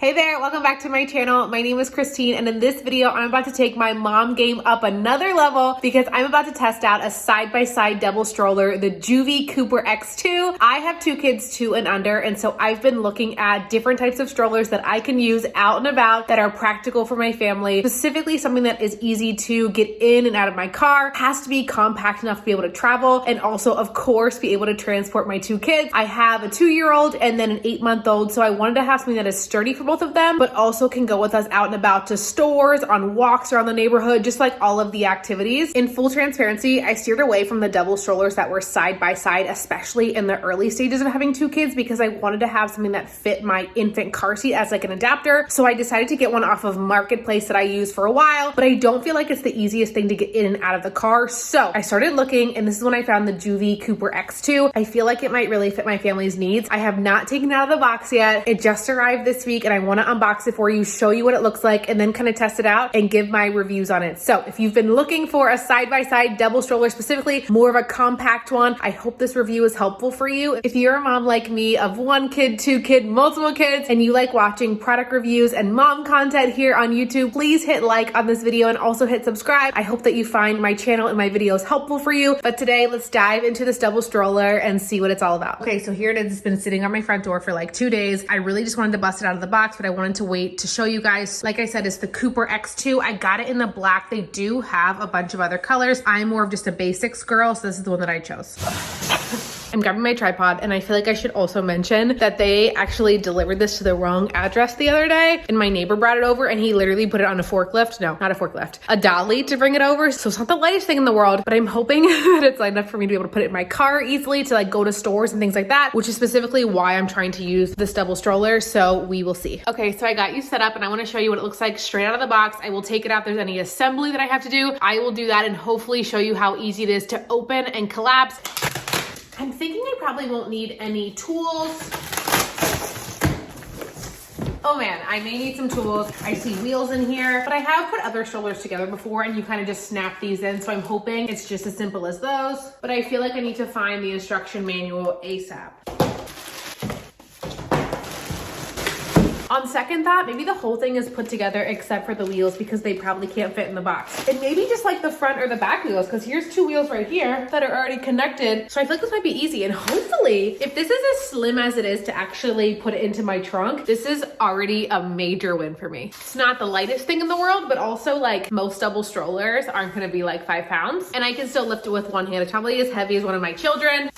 Hey there, welcome back to my channel. My name is Christine, and in this video, I'm about to take my mom game up another level because I'm about to test out a side-by-side double stroller, the Joovy Kooper X2. I have two kids 2 and under, and so I've been looking at different types of strollers that I can use out and about that are practical for my family, specifically something that is easy to get in and out of my car, has to be compact enough to be able to travel, and also, of course, be able to transport my 2 kids. I have a 2-year-old and then an 8-month-old, so I wanted to have something that is sturdy for both of them, but also can go with us out and about to stores, on walks around the neighborhood, just like all of the activities. In full transparency, I steered away from the double strollers that were side by side, especially in the early stages of having 2 kids, because I wanted to have something that fit my infant car seat as like an adapter. So I decided to get one off of Marketplace that I used for a while, but I don't feel like it's the easiest thing to get in and out of the car. So I started looking, and this is when I found the Joovy Kooper X2. I feel like it might really fit my family's needs. I have not taken it out of the box yet. It just arrived this week, and I want to unbox it for you, show you what it looks like, and then kind of test it out and give my reviews on it. So if you've been looking for a side-by-side double stroller, specifically more of a compact one, I hope this review is helpful for you. If you're a mom like me of 1 kid, 2 kid, multiple kids, and you like watching product reviews and mom content here on YouTube, please hit like on this video and also hit subscribe. I hope that you find my channel and my videos helpful for you. But today, let's dive into this double stroller and see what it's all about. Okay, so here it is. It's been sitting on my front door for like 2 days. I really just wanted to bust it out of the box, but I wanted to wait to show you guys. Like I said, it's the Kooper X2. I got it in the black. They do have a bunch of other colors. I'm more of just a basics girl, so this is the one that I chose. I'm grabbing my tripod, and I feel like I should also mention that they actually delivered this to the wrong address the other day, and my neighbor brought it over, and he literally put it on a forklift. No, not a forklift, a dolly to bring it over. So it's not the lightest thing in the world, but I'm hoping that it's light enough for me to be able to put it in my car easily to like go to stores and things like that, which is specifically why I'm trying to use this double stroller. So we will see. Okay, so I got you set up, and I want to show you what it looks like straight out of the box. I will take it out. If there's any assembly that I have to do, I will do that and hopefully show you how easy it is to open and collapse. I'm thinking I probably won't need any tools. Oh man, I may need some tools. I see wheels in here, but I have put other strollers together before, and you kind of just snap these in. So I'm hoping it's just as simple as those, but I feel like I need to find the instruction manual ASAP. On second thought, maybe the whole thing is put together except for the wheels because they probably can't fit in the box. And maybe just like the front or the back wheels, because here's 2 wheels right here that are already connected. So I feel like this might be easy. And hopefully, if this is as slim as it is to actually put it into my trunk, this is already a major win for me. It's not the lightest thing in the world, but also like most double strollers aren't gonna be like 5 pounds. And I can still lift it with one hand. It's probably as heavy as one of my children.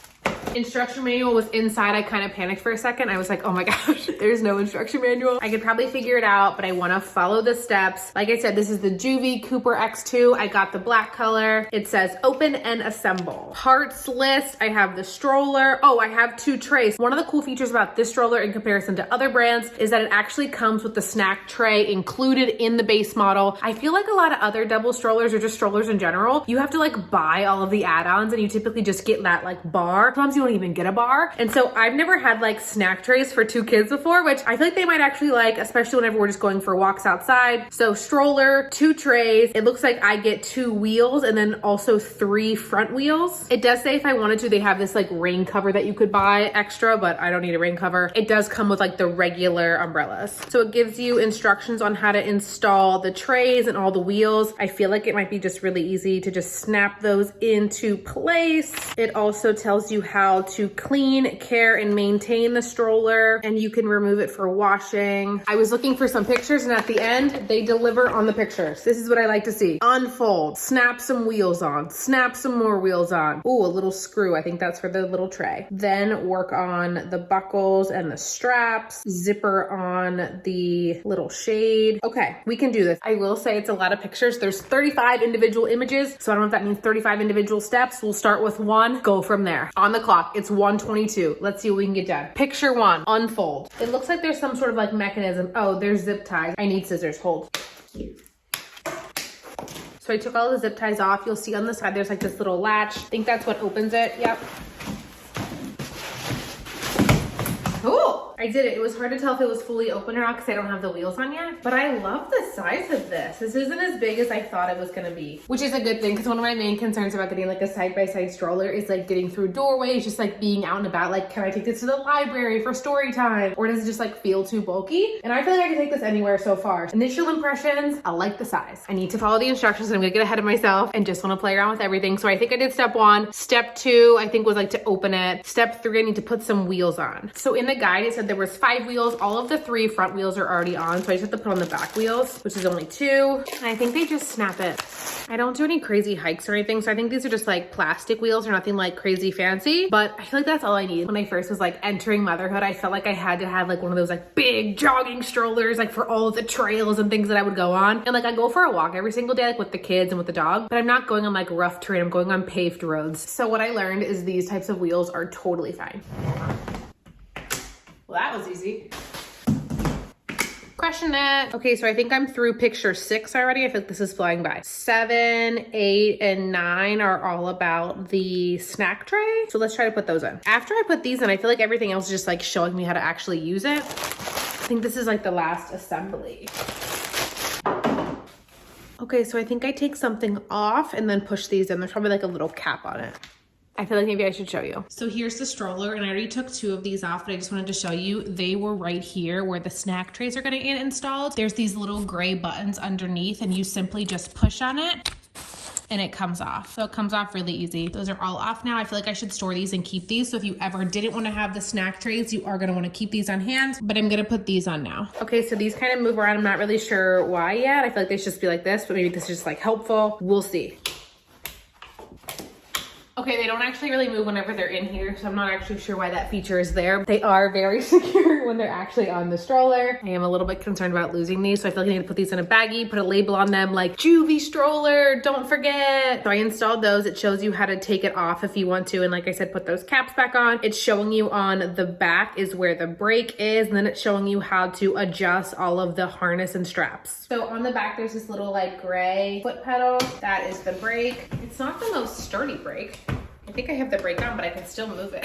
Instruction manual was inside. I kind of panicked for a second. I was like, oh my gosh, there's no instruction manual. I could probably figure it out, but I want to follow the steps. Like I said, this is the Joovy Kooper X2. I got the black color. It says open and assemble. Parts list. I have the stroller. Oh, I have 2 trays. One of the cool features about this stroller in comparison to other brands is that it actually comes with the snack tray included in the base model. I feel like a lot of other double strollers or just strollers in general, you have to like buy all of the add-ons, and you typically just get that like bar. Sometimes you don't even get a bar. And so I've never had like snack trays for 2 kids before, which I feel like they might actually like, especially whenever we're just going for walks outside. So stroller, 2 trays. It looks like I get 2 wheels and then also 3 front wheels. It does say if I wanted to, they have this like rain cover that you could buy extra, but I don't need a rain cover. It does come with like the regular umbrellas. So it gives you instructions on how to install the trays and all the wheels. I feel like it might be just really easy to just snap those into place. It also tells you how to clean, care, and maintain the stroller, and you can remove it for washing. I was looking for some pictures, and at the end, they deliver on the pictures. This is what I like to see. Unfold, snap some wheels on, snap some more wheels on. Ooh, a little screw. I think that's for the little tray. Then work on the buckles and the straps, zipper on the little shade. Okay, we can do this. I will say it's a lot of pictures. There's 35 individual images, so I don't know if that means 35 individual steps. We'll start with 1, go from there. On the clock, it's 1:22. Let's see what we can get done. Picture 1, unfold. It looks like there's some sort of like mechanism. Oh, there's zip ties. I need scissors, hold. So I took all the zip ties off. You'll see on the side, there's like this little latch. I think that's what opens it. Yep. Ooh, I did it. It was hard to tell if it was fully open or not because I don't have the wheels on yet. But I love the size of this. This isn't as big as I thought it was gonna be, which is a good thing because one of my main concerns about getting like a side-by-side stroller is like getting through doorways, just like being out and about. Like, can I take this to the library for story time? Or does it just like feel too bulky? And I feel like I can take this anywhere so far. Initial impressions, I like the size. I need to follow the instructions. So I'm gonna get ahead of myself and just wanna play around with everything. So I think I did step 1. Step 2, I think was like to open it. Step 3, I need to put some wheels on. So in the guide, it said there was 5 wheels. All of the 3 front wheels are already on. So I just have to put on the back wheels, which is only 2. And I think they just snap it. I don't do any crazy hikes or anything. So I think these are just like plastic wheels or nothing like crazy fancy, but I feel like that's all I need. When I first was like entering motherhood, I felt like I had to have like one of those like big jogging strollers, like for all of the trails and things that I would go on. And like I go for a walk every single day, like with the kids and with the dog, but I'm not going on like rough terrain. I'm going on paved roads. So what I learned is these types of wheels are totally fine. Well, that was easy. Crushing it. Okay, so I think I'm through picture 6 already. I feel like this is flying by. 7, 8, and 9 are all about the snack tray. So let's try to put those in. After I put these in, I feel like everything else is just like showing me how to actually use it. I think this is like the last assembly. Okay, so I think I take something off and then push these in. There's probably like a little cap on it. I feel like maybe I should show you. So here's the stroller, and I already took 2 of these off, but I just wanted to show you. They were right here where the snack trays are gonna get installed. There's these little gray buttons underneath, and you simply just push on it and it comes off. So it comes off really easy. Those are all off now. I feel like I should store these and keep these. So if you ever didn't want to have the snack trays, you are gonna want to keep these on hand, but I'm gonna put these on now. Okay, so these kind of move around. I'm not really sure why yet. I feel like they should just be like this, but maybe this is just like helpful. We'll see. Okay, they don't actually really move whenever they're in here, so I'm not actually sure why that feature is there. They are very secure when they're actually on the stroller. I am a little bit concerned about losing these, so I feel like I need to put these in a baggie, put a label on them like Joovy stroller, don't forget. So I installed those. It shows you how to take it off if you want to, and like I said, put those caps back on. It's showing you on the back is where the brake is, and then it's showing you how to adjust all of the harness and straps. So on the back, there's this little like gray foot pedal. That is the brake. It's not the most sturdy brake. I think I have the brake on, but I can still move it.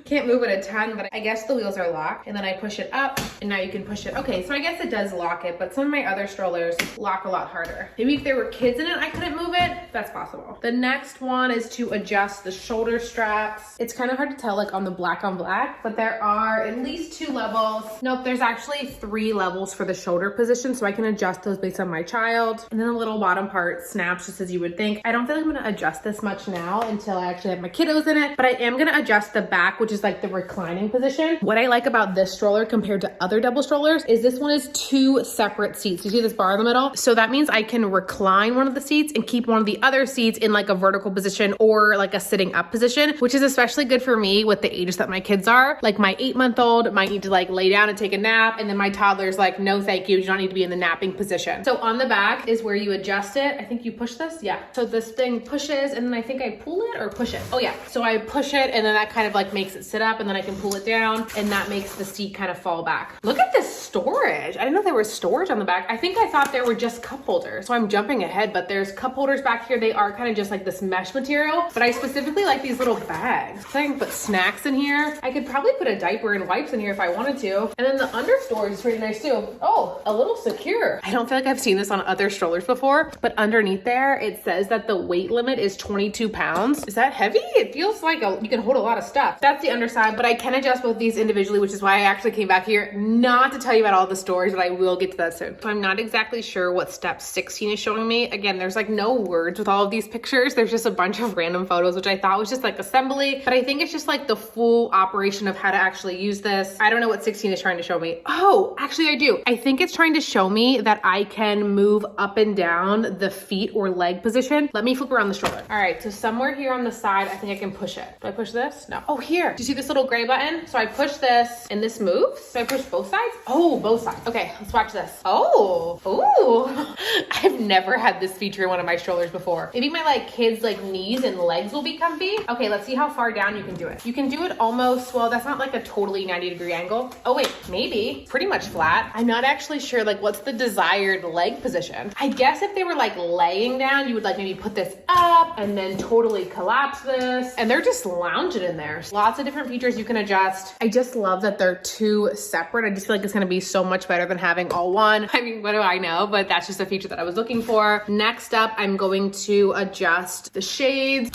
Can't move it a ton, but I guess the wheels are locked, and then I push it up and now you can push it. Okay, so I guess it does lock it, but some of my other strollers lock a lot harder. Maybe if there were kids in it, I couldn't move it. That's possible. The next one is to adjust the shoulder straps. It's kind of hard to tell like on the black on black, but there are at least 2 levels. Nope, there's actually 3 levels for the shoulder position, so I can adjust those based on my child. And then the little bottom part snaps just as you would think. I don't feel like I'm gonna adjust this much now until I actually have my kiddos in it, but I am gonna adjust the back, which is like the reclining position. What I like about this stroller compared to other double strollers is this one is 2 separate seats. You see this bar in the middle? So that means I can recline one of the seats and keep one of the other seats in like a vertical position or like a sitting up position, which is especially good for me with the ages that my kids are. Like my 8-month-old might need to like lay down and take a nap, and then my toddler's like, no thank you, you don't need to be in the napping position. So on the back is where you adjust it. I think you push this, yeah. So this thing pushes, and then I think I pull it or push it. Oh yeah, so I push it, and then that kind of like makes it sit up, and then I can pull it down, and that makes the seat kind of fall back. Look at this storage. I didn't know there was storage on the back. I think I thought there were just cup holders. So I'm jumping ahead, but there's cup holders back here. They are kind of just like this mesh material, but I specifically like these little bags. So I can put snacks in here. I could probably put a diaper and wipes in here if I wanted to. And then the under storage is pretty nice too. Oh, a little secure. I don't feel like I've seen this on other strollers before, but underneath there, it says that the weight limit is 22 pounds. Is that heavy? It feels like you can hold a lot of stuff. That's the underside, but I can adjust both these individually, which is why I actually came back here, not to tell you about all the stories, but I will get to that soon. So I'm not exactly sure what step 16 is showing me. Again, there's like no words with all of these pictures. There's just a bunch of random photos, which I thought was just like assembly, but I think it's just like the full operation of how to actually use this. I don't know what 16 is trying to show me. Oh, actually I do. I think it's trying to show me that I can move up and down the feet or leg position. Let me flip around the stroller. All right, so somewhere here on the side, I think I can push it. Do I push this? No. Oh, here. Do you see this little gray button? So I push this and this moves. So I push both sides? Oh, both sides. Okay, let's watch this. Oh, ooh. I've never had this feature in one of my strollers before. Maybe my like kids like knees and legs will be comfy. Okay, let's see how far down you can do it. You can do it almost, well, that's not like a totally 90-degree angle. Oh wait, maybe. Pretty much flat. I'm not actually sure like what's the desired leg position. I guess if they were like laying down, you would like maybe put this up and then totally collapse this. And they're just lounging in there. Lots of different different features you can adjust. I just love that they're two separate. I just feel like it's gonna be so much better than having all one. I mean, what do I know? But that's just a feature that I was looking for. Next up, I'm going to adjust the shades.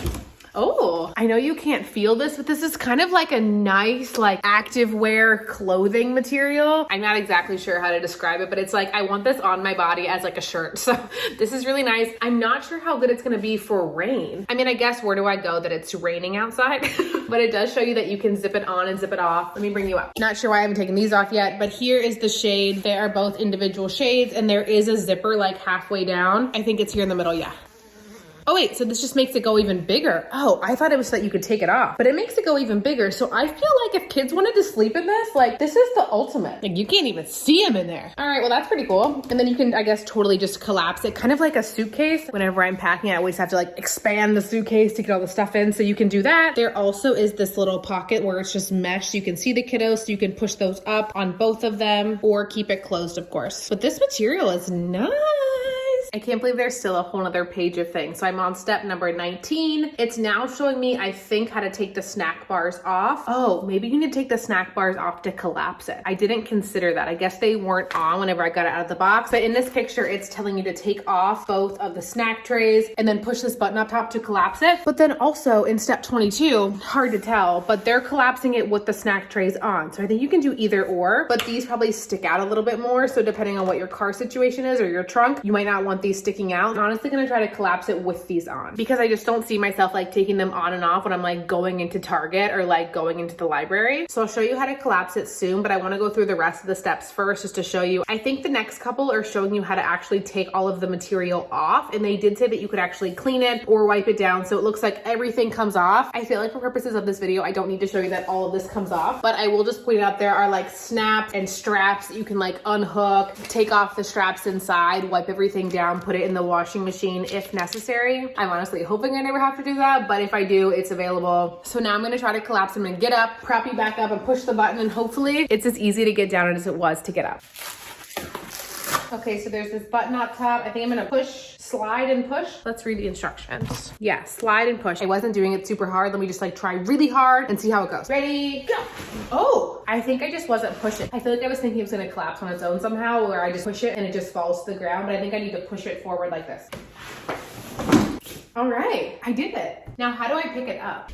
Oh, I know you can't feel this, but this is kind of like a nice, like activewear clothing material. I'm not exactly sure how to describe it, but it's like, I want this on my body as like a shirt. So this is really nice. I'm not sure how good it's gonna be for rain. I mean, I guess where do I go that it's raining outside? But it does show you that you can zip it on and zip it off. Let me bring you up. Not sure why I haven't taken these off yet, but here is the shade. They are both individual shades and there is a zipper like halfway down. I think it's here in the middle, yeah. Oh wait, so this just makes it go even bigger. Oh, I thought it was so that you could take it off, but it makes it go even bigger. So I feel like if kids wanted to sleep in this, like this is the ultimate. Like you can't even see them in there. All right, well that's pretty cool. And then you can, I guess, totally just collapse it, kind of like a suitcase. Whenever I'm packing, I always have to like expand the suitcase to get all the stuff in. So you can do that. There also is this little pocket where it's just mesh. You can see the kiddos, so you can push those up on both of them or keep it closed, of course. But this material is nice. I can't believe there's still a whole nother page of things. So I'm on step number 19. It's now showing me, I think, how to take the snack bars off. Oh, maybe you need to take the snack bars off to collapse it. I didn't consider that. I guess they weren't on whenever I got it out of the box. But in this picture, it's telling you to take off both of the snack trays and then push this button up top to collapse it. But then also in step 22, hard to tell, but they're collapsing it with the snack trays on. So I think you can do either or, but these probably stick out a little bit more. So depending on what your car situation is or your trunk, you might not want these sticking out. I'm honestly gonna try to collapse it with these on because I just don't see myself like taking them on and off when I'm like going into Target or like going into the library. So I'll show you how to collapse it soon, but I wanna go through the rest of the steps first just to show you. I think the next couple are showing you how to actually take all of the material off, and they did say that you could actually clean it or wipe it down so it looks like everything comes off. I feel like for purposes of this video, I don't need to show you that all of this comes off, but I will just point out there are like snaps and straps that you can like unhook, take off the straps inside, wipe everything down, put it in the washing machine if necessary. I'm honestly hoping I never have to do that, but if I do, it's available. So now I'm gonna try to collapse them and get up, prop you back up and push the button, and hopefully it's as easy to get down as it was to get up. Okay, so there's this button up top. I think I'm gonna push, slide and push. Let's read the instructions. Yeah, slide and push. I wasn't doing it super hard. Let me just like try really hard and see how it goes. Ready, go. Oh, I think I just wasn't pushing. I feel like I was thinking it was gonna collapse on its own somehow, where I just push it and it just falls to the ground, but I think I need to push it forward like this. All right, I did it. Now, how do I pick it up?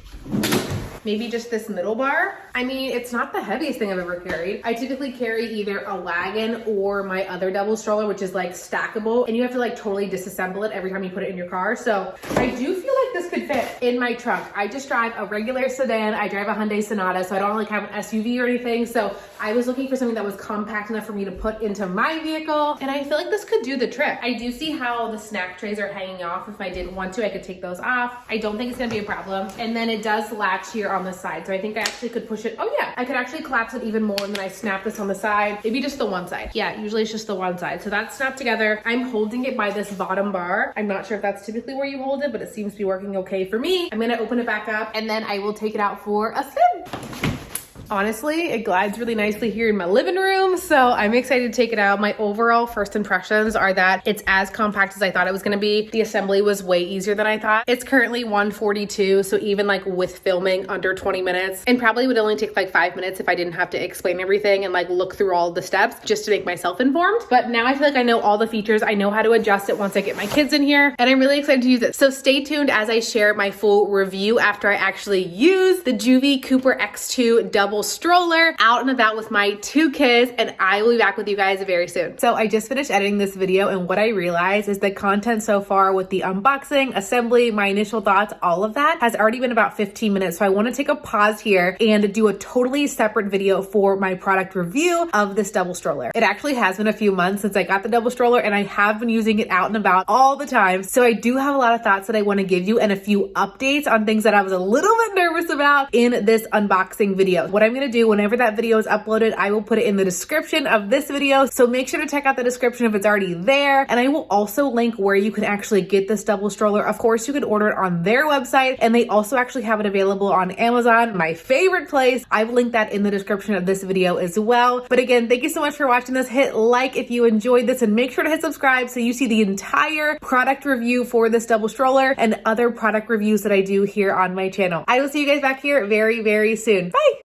Maybe just this middle bar. I mean, it's not the heaviest thing I've ever carried. I typically carry either a wagon or my other double stroller, which is like stackable, and you have to like totally disassemble it every time you put it in your car. So I do feel like this could fit in my trunk. I just drive a regular sedan. I drive a Hyundai Sonata, so I don't like have an SUV or anything. So I was looking for something that was compact enough for me to put into my vehicle, and I feel like this could do the trick. I do see how the snack trays are hanging off. If I didn't want to, I could take those off. I don't think it's gonna be a problem. And then it does latch here on the side. So I think I actually could push it. Oh yeah, I could actually collapse it even more, and then I snap this on the side. Maybe just the one side. Yeah, usually it's just the one side. So that's snapped together. I'm holding it by this bottom bar. I'm not sure if that's typically where you hold it, but it seems to be working okay for me. I'm gonna open it back up and then I will take it out for a spin. Honestly, it glides really nicely here in my living room, so I'm excited to take it out. My overall first impressions are that it's as compact as I thought it was gonna be. The assembly was way easier than I thought. It's currently 142, so even like with filming under 20 minutes, and probably would only take like 5 minutes if I didn't have to explain everything and like look through all the steps just to make myself informed. But now I feel like I know all the features. I know how to adjust it once I get my kids in here, and I'm really excited to use it. So stay tuned as I share my full review after I actually use the Joovy Kooper X2 Double Stroller out and about with my 2 kids, and I will be back with you guys very soon. So I just finished editing this video, and what I realized is the content so far with the unboxing, assembly, my initial thoughts, all of that has already been about 15 minutes. So I want to take a pause here and do a totally separate video for my product review of this double stroller. It actually has been a few months since I got the double stroller, and I have been using it out and about all the time. So I do have a lot of thoughts that I want to give you and a few updates on things that I was a little bit nervous about in this unboxing video. What I'm gonna do whenever that video is uploaded, I will put it in the description of this video. So make sure to check out the description if it's already there. And I will also link where you can actually get this double stroller. Of course, you can order it on their website, and they also actually have it available on Amazon, my favorite place. I've linked that in the description of this video as well. But again, thank you so much for watching this. Hit like if you enjoyed this, and make sure to hit subscribe so you see the entire product review for this double stroller and other product reviews that I do here on my channel. I will see you guys back here very, very soon. Bye!